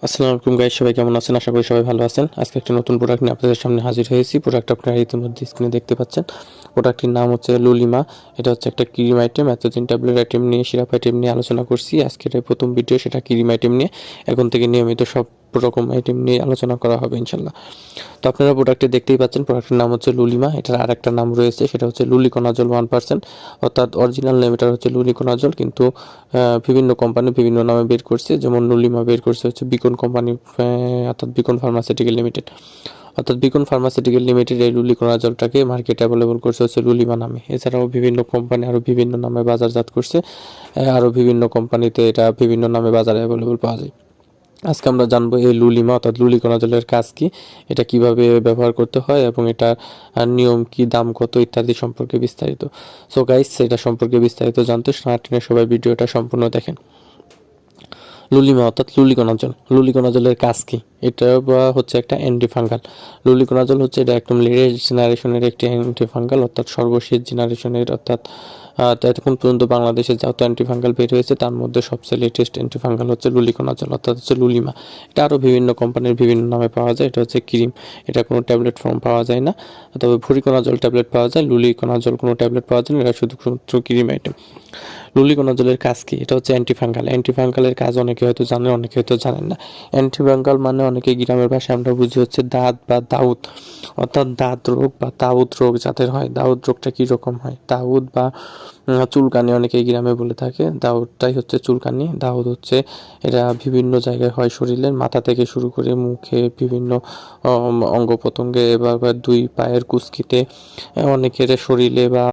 আসসালামু আলাইকুম গাইস, সবাই কেমন আছেন? আশা করি সবাই ভালো আছেন। আজকে একটা নতুন প্রোডাক্ট নিয়ে আপনাদের সামনে হাজির হয়েছি। প্রোডাক্ট আপনারা ইতিমধ্যে স্ক্রিনে দেখতে পাচ্ছেন। প্রোডাক্টটির নাম হচ্ছে লুলিমা। এটা হচ্ছে একটা ক্রিম আইটেম। এতদিন ট্যাবলেট আইটেম নিয়ে, সিরাপ আইটেম নিয়ে আলোচনা করছি। আজকের এই প্রথম ভিডিও, সেটা ক্রিম আইটেম নিয়ে। এখন থেকে নিয়মিত সব রকম আইটেম নিয়ে আলোচনা করা হবে ইনশাল্লাহ। তো আপনারা প্রোডাক্টটি দেখতেই পাচ্ছেন। প্রোডাক্টের নাম হচ্ছে লুলিমা। এটার আর একটা নাম রয়েছে, সেটা হচ্ছে লুলিকোনাজল 1%। অর্থাৎ অরিজিনাল নেম এটার হচ্ছে লুলিকোনাজল, কিন্তু বিভিন্ন কোম্পানি বিভিন্ন নামে বের করছে। যেমন লুলিমা বের করছে হচ্ছে বিকন কোম্পানি, অর্থাৎ বিকন ফার্মাসিউটিক্যাল লিমিটেড। এই লুলিকোনাজলটাকে মার্কেটে অ্যাভেলেবল করছে হচ্ছে লুলিমা নামে। এছাড়াও বিভিন্ন কোম্পানি আরও বিভিন্ন নামে বাজারজাত করছে। আরও বিভিন্ন কোম্পানিতে এটা বিভিন্ন নামে বাজারে অ্যাভেলেবল পাওয়া যায়। আজকে আমরা জানবো এই লুলিমা অর্থাৎ লুলিকোনাজলের কাজ কি, এটা কিভাবে ব্যবহার করতে হয় এবং এটা নিয়ম কি, দাম কত ইত্যাদি সম্পর্কে বিস্তারিত। সো গাইস, এটা সম্পর্কে বিস্তারিত জানতে সবাই ভিডিওটা সম্পূর্ণ দেখেন। লুলিমা অর্থাৎ লুলিকোনাজলের কাজ কি? এটা হচ্ছে একটা অ্যান্টিফাঙ্গাল। লুলিকোনাজল হচ্ছে এটা একদম লেটেস্ট জেনারেশনের একটি অ্যান্টিফাঙ্গাল, অর্থাৎ সর্বশেষ জেনারেশনের। অর্থাৎ এখন পর্যন্ত বাংলাদেশে যত অ্যান্টিফাঙ্গাল বের হয়েছে তার মধ্যে সবচেয়ে লেটেস্ট অ্যান্টিফাঙ্গাল হচ্ছে লুলিকোনাজল, অর্থাৎ হচ্ছে লুলিমা। এটা আরও বিভিন্ন কোম্পানির বিভিন্ন নামে পাওয়া যায়। এটা হচ্ছে ক্রিম, এটা কোনো ট্যাবলেট ফর্ম পাওয়া যায় না। তবে ভুরিকোনাজল ট্যাবলেট পাওয়া যায়, লুলিকোনাজল কোনো ট্যাবলেট পাওয়া যায় না। এটা শুধুমাত্র ক্রিম আইটেম। লুলিকোনাজলের কাজ কি? এটা হচ্ছে অ্যান্টিফাঙ্গাল। অ্যান্টিফাঙ্গালের কাজ অনেকে হয়তো জানেন, অনেকে হয়তো জানেন না। অ্যান্টিফাঙ্গাল মানে অনেকে গ্রামের ভাষায় আমরা বুঝি হচ্ছে দাঁত বা দাউদ, অর্থাৎ দাঁত রোগ বা দাউদ রোগ যাদের হয়। দাউদ রোগটা কী রকম হয়? দাউদ বা চুলকানি অনেকেই গ্রামে বলে থাকে। দাউদটাই হচ্ছে চুলকানি। দাউদ হচ্ছে এটা বিভিন্ন জায়গায় হয় শরীরের, মাথা থেকে শুরু করে মুখে, বিভিন্ন অঙ্গ প্রত্যঙ্গে বা দুই পায়ের কুচকিতে, অনেকের শরীরে বা